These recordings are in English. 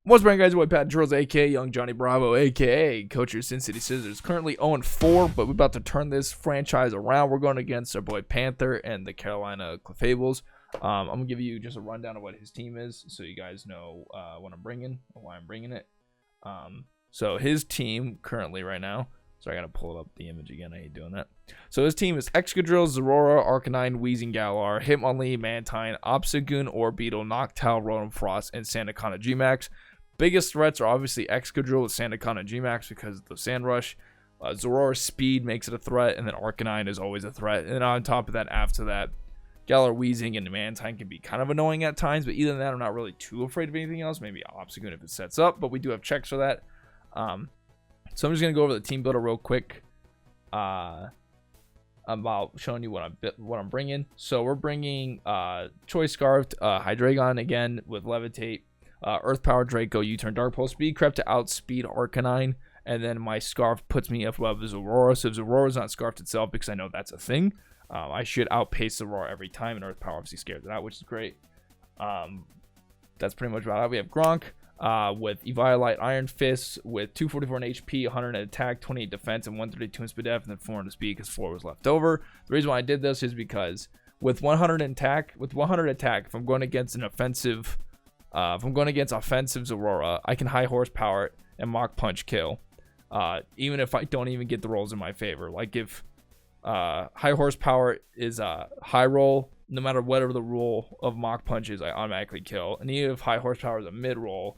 What's up, guys? Boy PattyTrills, aka Young Johnny Bravo, aka Coach your Sin City Scissors. Currently 0-4, but we're about to turn this franchise around. We're going against our boy Panther and the Carolina Clefables. I'm gonna give you just a rundown of what his team is, so you guys know what I'm bringing or why I'm bringing it. So his team currently right now. So I gotta pull up the image again. I hate doing that. So his team is Excadrill, Zorora, Arcanine, Weezing, Galar, Hitmonlee, Mantine, Obstagoon, Orbeetle, Noctowl, Rotom Frost, and Sandaconda Gmax. Biggest threats are obviously Excadrill with Sandaconda Gmax because of the Sand Rush. Zorora's speed makes it a threat, and then Arcanine is always a threat. And on top of that, after that, Galar, Weezing, and Mantine can be kind of annoying at times, but either than that, I'm not really too afraid of anything else. Maybe Obstagoon if it sets up, but we do have checks for that. So I'm just gonna go over the team builder real quick, about showing you what I'm bringing. So we're bringing Choice Scarf, Hydreigon again with Levitate, Earth Power Draco, U-Turn Dark Pulse, Speed Creep to outspeed Arcanine, and then my Scarf puts me up above Zorora. So if Zorora's not scarfed itself, because I know that's a thing, I should outpace Zorora every time, and Earth Power obviously scares it out, which is great. That's pretty much about it. We have Gronk. With Eviolite, Iron Fist, with 244 in HP, 100 in attack, 28 defense, and 132 in speed def, and then 400 speed because 4 was left over. The reason why I did this is because with 100 attack, if I'm going against an offensive, offensive Zorora, I can high horsepower and Mach Punch kill, even if I don't even get the rolls in my favor. Like if high horsepower is a high roll, no matter whatever the rule of Mach Punch is, I automatically kill. And even if high horsepower is a mid roll,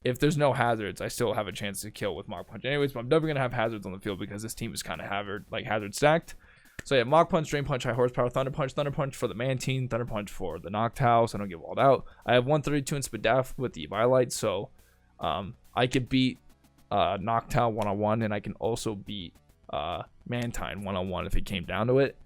if there's no hazards, I still have a chance to kill with Mach Punch. Anyways, but I'm never gonna have hazards on the field because this team is kind of hazard stacked. So yeah, Mach Punch, Drain Punch, high horsepower, Thunder Punch for the Mantine, Thunder Punch for the Noctowl, so I don't get walled out. I have 132 in Spadaf with the Eviolite, so I could beat Noctowl one-on-one, and I can also beat Mantine one-on-one if it came down to it.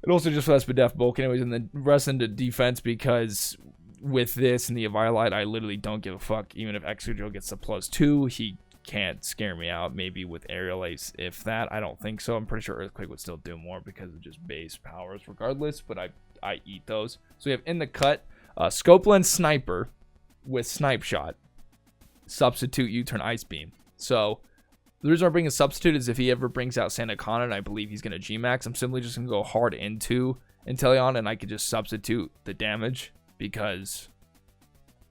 It also just for that Spadaf bulk, anyways, and the rest into defense because with this and the Eviolite, I literally don't give a fuck. Even if Excadrill gets the +2, he can't scare me out. Maybe with Aerial Ace, if that, I don't think so. I'm pretty sure Earthquake would still do more because of just base powers regardless, but I eat those. So we have in the cut, Scopeland Sniper with Snipe Shot. Substitute U-Turn Ice Beam. So the reason I'm bringing a substitute is if he ever brings out Sandaconda, and I believe he's going to Gmax, I'm simply just going to go hard into Inteleon, and I could just substitute the damage because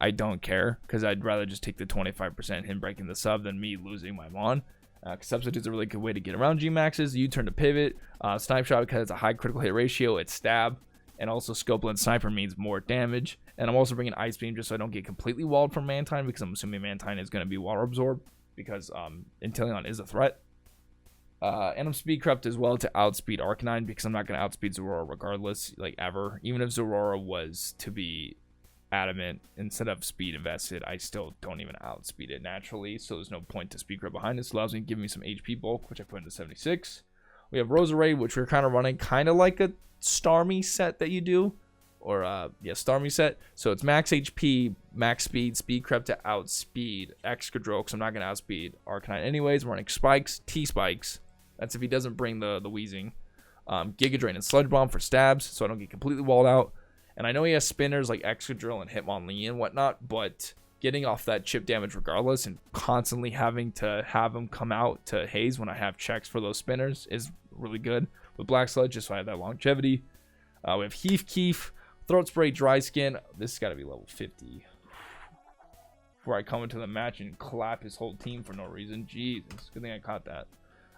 I don't care, because I'd rather just take the 25% him breaking the sub than me losing my Mon. Substitute is a really good way to get around Gmaxes. U-turn to pivot. Snipe Shot because it's a high critical hit ratio. It's stab. And also Scopeland Sniper means more damage. And I'm also bringing Ice Beam just so I don't get completely walled from Mantine, because I'm assuming Mantine is going to be water absorbed because Inteleon is a threat. And I'm Speed Crept as well to outspeed Arcanine because I'm not going to outspeed Zorora regardless, like ever. Even if Zorora was to be adamant instead of speed invested, I still don't even outspeed it naturally, so there's no point to Speed Crept behind this. Allows me to give me some HP bulk, which I put into 76. We have Roserade, which we're kind of running kind of like a Starmie set that you do, or yeah, Starmie set. So it's max HP, max speed, Speed Crept to outspeed Excadrill, because I'm not going to outspeed Arcanine anyways. We're running Spikes, T-Spikes. That's if he doesn't bring the Weezing. Giga Drain and Sludge Bomb for stabs, so I don't get completely walled out. And I know he has spinners like Excadrill and Hitmonlee and whatnot, but getting off that chip damage regardless and constantly having to have him come out to haze when I have checks for those spinners is really good. With Black Sludge, just so I have that longevity. We have Keef, Throat Spray, Dry Skin. This has got to be level 50. Before I come into the match and clap his whole team for no reason. Jesus, good thing I caught that.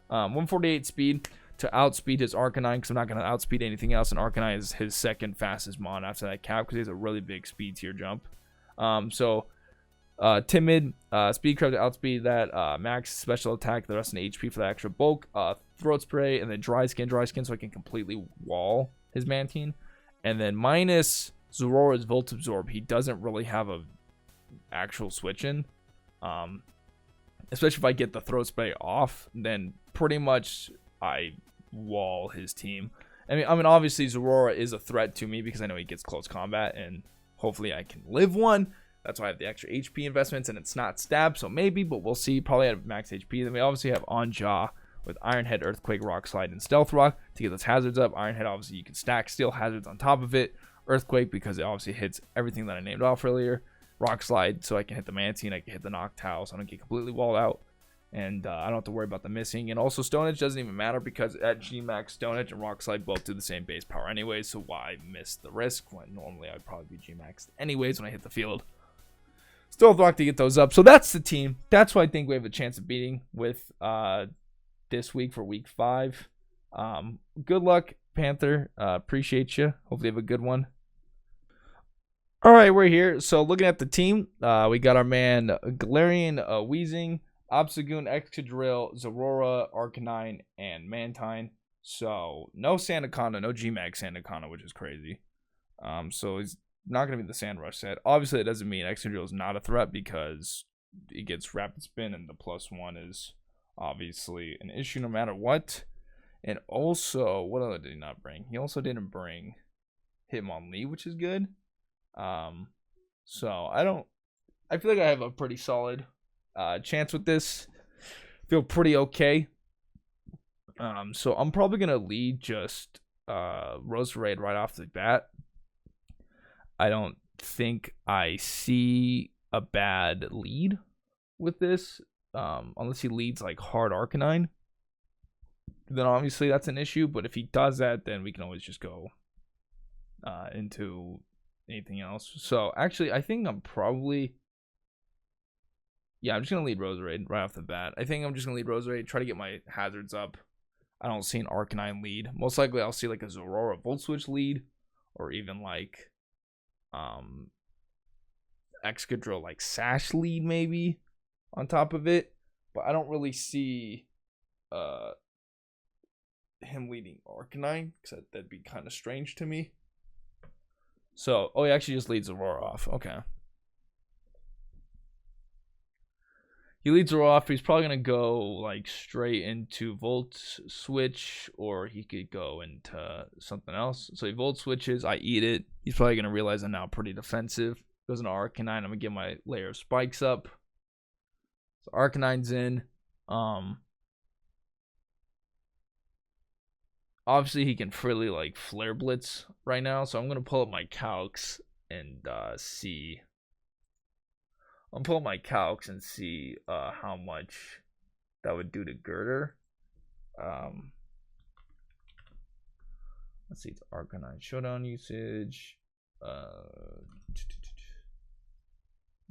148 speed to outspeed his Arcanine, because I'm not going to outspeed anything else, and Arcanine is his second fastest Mon after that cap because he has a really big speed tier jump. Timid, Speed Crept to outspeed that, max special attack, the rest of the HP for the extra bulk, Throat Spray, and then Dry Skin so I can completely wall his Mantine. And then minus Zorora's Volt Absorb, he doesn't really have a actual switch in. Especially if I get the Throat Spray off, then pretty much I wall his team. I mean, obviously Zorora is a threat to me because I know he gets close combat, and hopefully I can live one. That's why I have the extra HP investments, and it's not stab, so maybe, but we'll see. Probably at max HP. Then we obviously have On Jaw with Iron Head, Earthquake, Rock Slide, and Stealth Rock to get those hazards up. Iron Head, obviously, you can stack steel hazards on top of it. Earthquake, because it obviously hits everything that I named off earlier. Rock Slide so I can hit the Manatee and I can hit the Noctowl so I don't get completely walled out. And I don't have to worry about the missing. And also Stone Edge doesn't even matter because at G-Max, Stone Edge and Rock Slide both do the same base power anyway. So why miss the risk when normally I'd probably be G-Max anyways when I hit the field. Still have luck to get those up. So that's the team. That's what I think we have a chance of beating with this week for week 5. Good luck, Panther. Appreciate you. Hopefully you have a good one. All right, we're here. So looking at the team, we got our man Galarian, Weezing, Obstagoon, Excadrill, Zorora, Arcanine, and Mantine. So no Sandaconda, no G-Max Sandaconda, which is crazy. So he's not going to be the Sand Rush set. Obviously, it doesn't mean Excadrill is not a threat because it gets Rapid Spin and the +1 is obviously an issue no matter what. And also, what other did he not bring? He also didn't bring Hitmonlee, which is good. So I feel like I have a pretty solid chance with this. Feel pretty okay. So I'm probably gonna lead just Roserade right off the bat. I don't think I see a bad lead with this, unless he leads like hard Arcanine. Then obviously that's an issue. But if he does that, then we can always just go into anything else. So actually, I think I'm probably. Yeah, I'm just going to lead Roserade right off the bat. I think I'm just going to lead Roserade, try to get my hazards up. I don't see an Arcanine lead. Most likely I'll see like a Zorora Volt Switch lead. Or even like Excadrill like Sash lead maybe on top of it. But I don't really see him leading Arcanine. Because that'd be kind of strange to me. So, oh, he actually just leads Zorora off. Okay. He leads her off. He's probably going to go like straight into Volt Switch, or he could go into something else. So he Volt Switches. I eat it. He's probably going to realize I'm now pretty defensive. Goes into Arcanine. I'm going to get my layer of spikes up. So Arcanine's in. Obviously, he can freely like Flare Blitz right now. So I'm going to pull up my calcs and see. I'll pull up my calcs and see how much that would do to Girder. Let's see, it's Arcanine Showdown usage.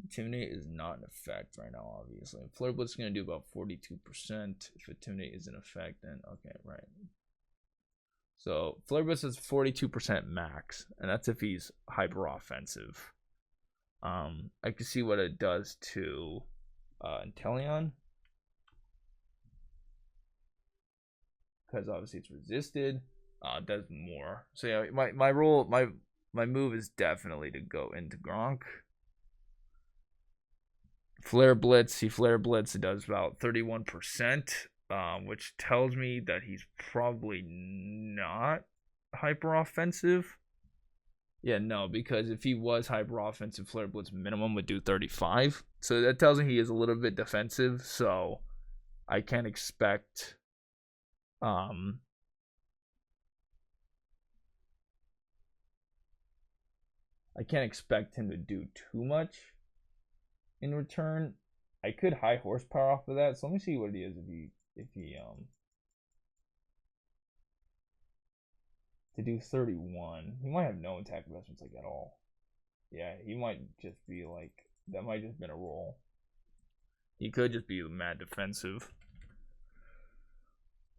Intimidate is not in effect right now, obviously. Flare Blitz is going to do about 42%. If Intimidate is in effect, then okay, right. So Flare Blitz is 42% max, and that's if he's hyper offensive. I can see what it does to Inteleon, because obviously it's resisted. Does more. So yeah, my move is definitely to go into Gronk. Flare Blitz, Flare Blitz, it does about 31%, which tells me that he's probably not hyper offensive. Yeah, no, because if he was hyper offensive, Flare Blitz minimum would do 35. So that tells me he is a little bit defensive. So I can't expect him to do too much in return. I could high horsepower off of that. So let me see what it is if he to do 31. He might have no attack investments like at all. Yeah, he might just be like, that might just been a roll. He could just be mad defensive.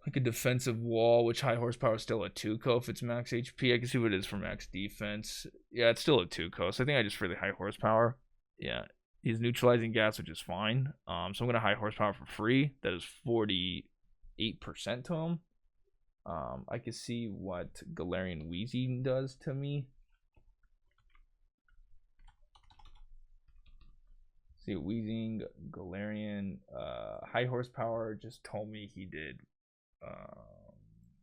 Like a defensive wall, which high horsepower is still a 2-co if it's max HP. I can see what it is for max defense. Yeah, it's still a 2-co. So I think I just really high horsepower. Yeah, he's neutralizing gas, which is fine. So I'm going to high horsepower for free. That is 48% to him. I can see what Galarian Weezing does to me. See, Weezing, Galarian, high horsepower just told me he did.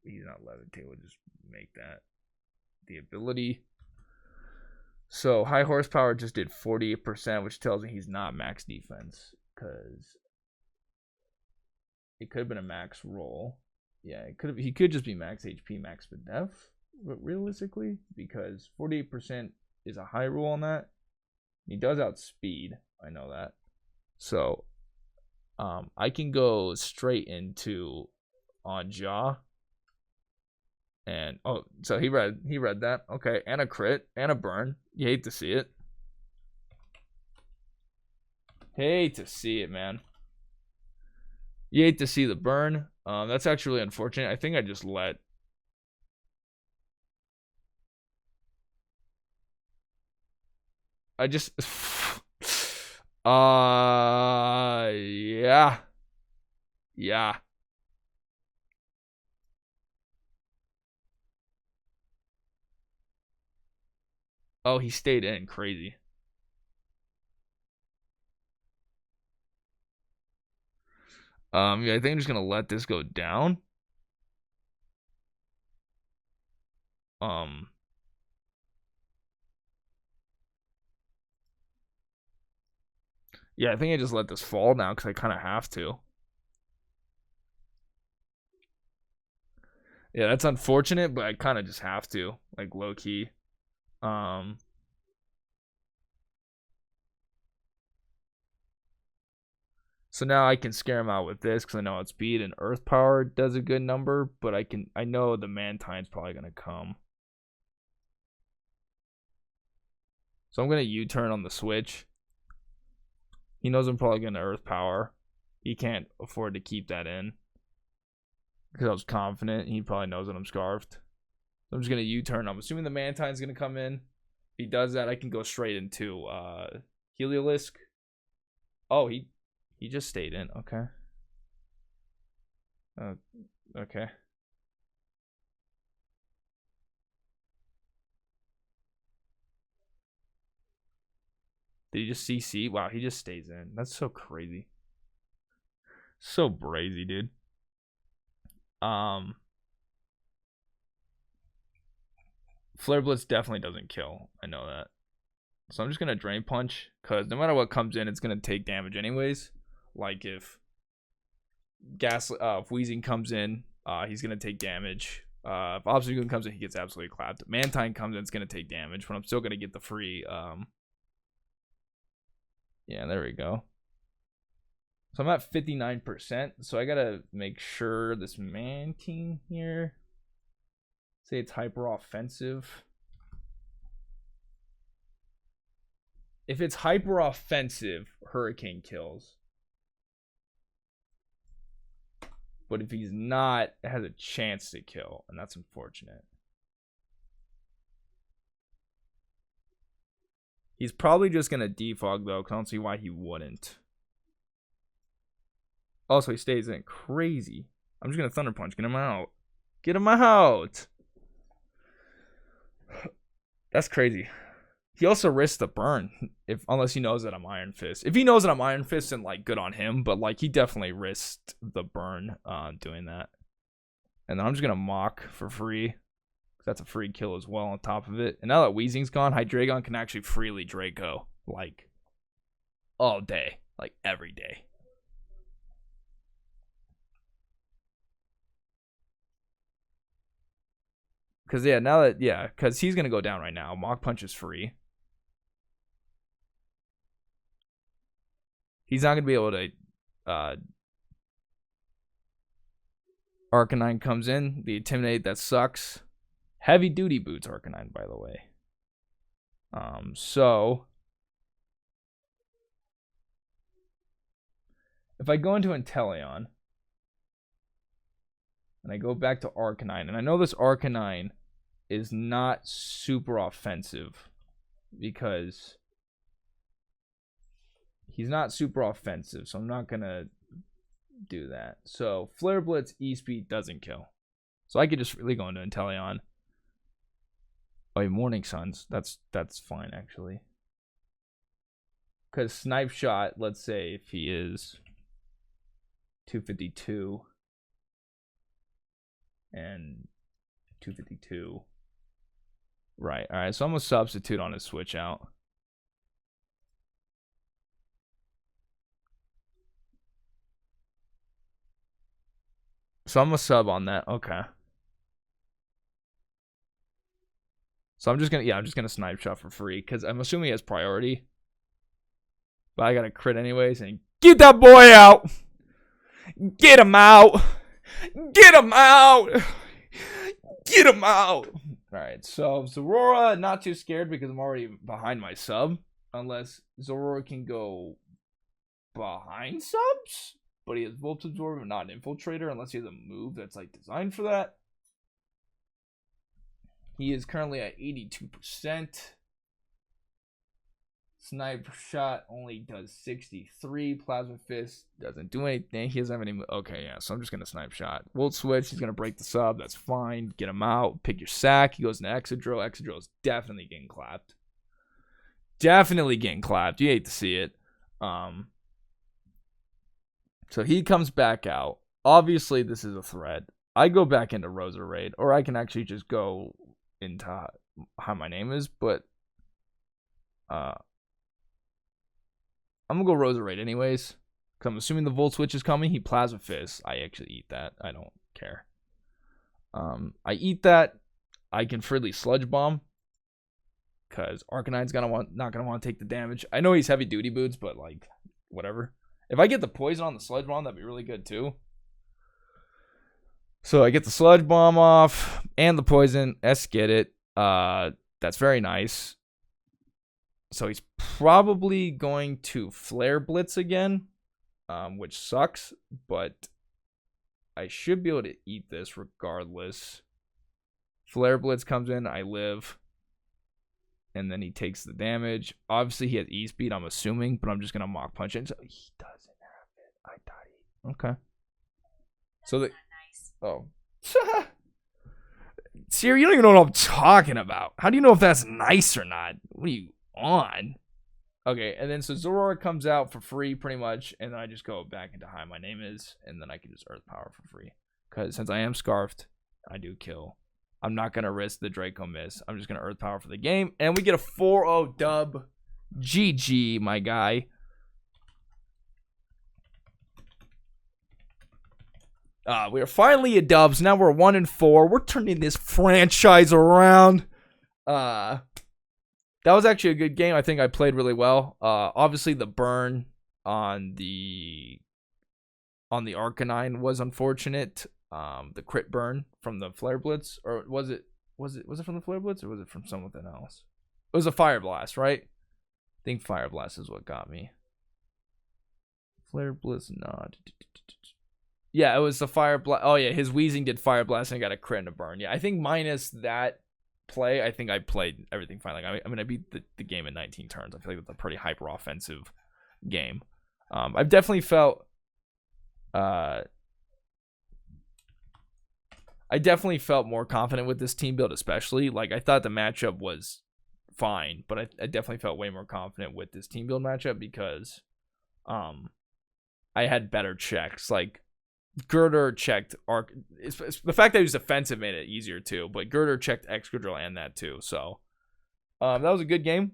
He's not levitate. We'll just make that the ability. So high horsepower just did 48%, which tells me he's not max defense, because it could have been a max roll. Yeah, he could just be max HP, max def, realistically, because 48% is a high roll on that. He does outspeed. I know that. So, I can go straight into on Jaw. And so he read that. Okay, and a crit and a burn. You hate to see it. Hate to see it, man. You hate to see the burn. That's actually really unfortunate. I think I just let. I just. Yeah. Yeah. Oh, he stayed in. Crazy. Yeah, I think I'm just gonna let this go down. Yeah, I think I just let this fall now because I kind of have to. Yeah, that's unfortunate, but I kind of just have to, like, low key. So now I can scare him out with this because I know outspeed and earth power does a good number, but I know the Mantine's probably gonna come. So I'm gonna U-turn on the switch. He knows I'm probably gonna earth power. He can't afford to keep that in. Because I was confident. He probably knows that I'm scarfed. So I'm just gonna U-turn. I'm assuming the Mantine's gonna come in. If he does that, I can go straight into Heliolisk. Oh, he just stayed in. Okay. Okay. Did he just CC? Wow, he just stays in. That's so crazy. So brazy, dude. Flare Blitz definitely doesn't kill. I know that. So I'm just gonna Drain Punch, because no matter what comes in, it's gonna take damage anyways. Like if if Wheezing comes in, he's gonna take damage. If Obstacle comes in, he gets absolutely clapped. Mantine comes in, it's gonna take damage, but I'm still gonna get the free. Yeah, there we go. So I'm at 59%. So I gotta make sure this Mantine here. Say it's hyper offensive. If it's hyper offensive, Hurricane kills. But if he's not, it has a chance to kill, and that's unfortunate. He's probably just gonna defog though, because I don't see why he wouldn't. Also, he stays in. Crazy. I'm just gonna Thunder Punch. Get him out. Get him out. That's crazy. He also risks the burn unless he knows that I'm Iron Fist. If he knows that I'm Iron Fist, then like good on him. But like he definitely risked the burn doing that. And then I'm just gonna mock for free. That's a free kill as well on top of it. And now that Wheezing's gone, Hydreigon can actually freely Draco like all day, like every day. Because because he's gonna go down right now. Mock Punch is free. He's not gonna be able to. Arcanine comes in. The Intimidate, that sucks. Heavy duty boots Arcanine, by the way. So if I go into Inteleon and I go back to Arcanine, and I know this Arcanine is not super offensive because he's not super offensive, so I'm not gonna do that. So Flare Blitz E-Speed doesn't kill. So I could just really go into Inteleon. Oh, yeah, Morning Suns. That's fine actually. Because Snipe Shot, let's say if he is 252 and 252. Right. All right. So I'm gonna substitute on his switch out. So I'm gonna sub on that. Okay. So I'm just gonna Snipe Shot for free because I'm assuming he has priority. But I got a crit anyways. And get that boy out. Get him out. Get him out. Get him out. Alright, so Zorora, not too scared because I'm already behind my sub. Unless Zorora can go behind subs. But he has Volt Absorber, not an Infiltrator. Unless he has a move that's like designed for that. He is currently at 82%. Snipe shot only does 63. Plasma Fist doesn't do anything. He doesn't have any. Okay, yeah. So I'm just gonna Snipe shot. Volt Switch. He's gonna break the sub. That's fine. Get him out. Pick your sack. He goes into Exadrill. Exadrill is definitely getting clapped. Definitely getting clapped. You hate to see it. So he comes back out. Obviously, this is a threat. I go back into Rosa Raid, or I can actually just go into how my name is, but I'm gonna go Rosa Raid anyways, because I'm assuming the Volt Switch is coming. He Plasma Fist. I actually eat that. I don't care. I eat that. I can freely Sludge Bomb, because Arcanine's not gonna want to take the damage. I know he's heavy duty boots, but like whatever. If I get the poison on the Sludge Bomb, that'd be really good too. So I get the Sludge Bomb off and the poison. S get it. That's very nice. So he's probably going to Flare Blitz again, which sucks, but I should be able to eat this regardless. Flare Blitz comes in, I live, and then he takes the damage. Obviously, he has E-Speed, I'm assuming, but I'm just going to Mach Punch it. So he doesn't have it. I thought he... Okay. So the... Oh. Siri, you don't even know what I'm talking about. How do you know if that's nice or not? What are you on? Okay, and then so Zorora comes out for free pretty much, and then I just go back into Hi, my name is, and then I can just Earth Power for free. Because since I am Scarfed, I do kill. I'm not going to risk the Draco miss. I'm just going to Earth Power for the game, and we get a 4-0 dub. GG, my guy. We are finally at dubs. Now we're 1-4. We're turning this franchise around. That was actually a good game. I think I played really well. Obviously the burn on the Arcanine was unfortunate. The crit burn from the Flare Blitz, or was it from the Flare Blitz, or was it from something else? It was a Fire Blast, right? I think Fire Blast is what got me. Flare Blitz, no. Yeah, it was the Fire Blast. Oh, yeah, his Weezing did Fire Blast and got a crit and a burn. Yeah, I think minus that play, I think I played everything fine. Like, I mean, I beat the game in 19 turns. I feel like that's a pretty hyper offensive game. I've definitely felt... I definitely felt more confident with this team build, especially. Like, I thought the matchup was fine, but I definitely felt way more confident with this team build matchup because I had better checks. Like, Girder checked Arc. The fact that he was defensive made it easier too, but Girder checked Excadrill and that too. So that was a good game.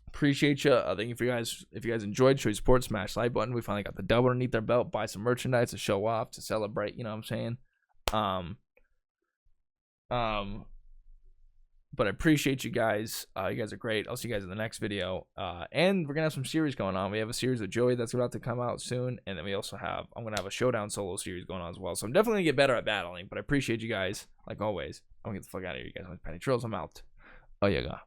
Appreciate you. Thank you for you guys. If you guys enjoyed, show your support, smash the like button. We finally got the dub underneath our belt. Buy some merchandise to show off, to celebrate. You know what I'm saying? But I appreciate you guys. You guys are great. I'll see you guys in the next video. And we're gonna have some series going on. We have a series with Joey that's about to come out soon, and then we also have I'm gonna have a showdown solo series going on as well. So I'm definitely gonna get better at battling. But I appreciate you guys like always. I'm gonna get the fuck out of here, you guys. I'm PattyTrills. I'm out. Oh yeah, God.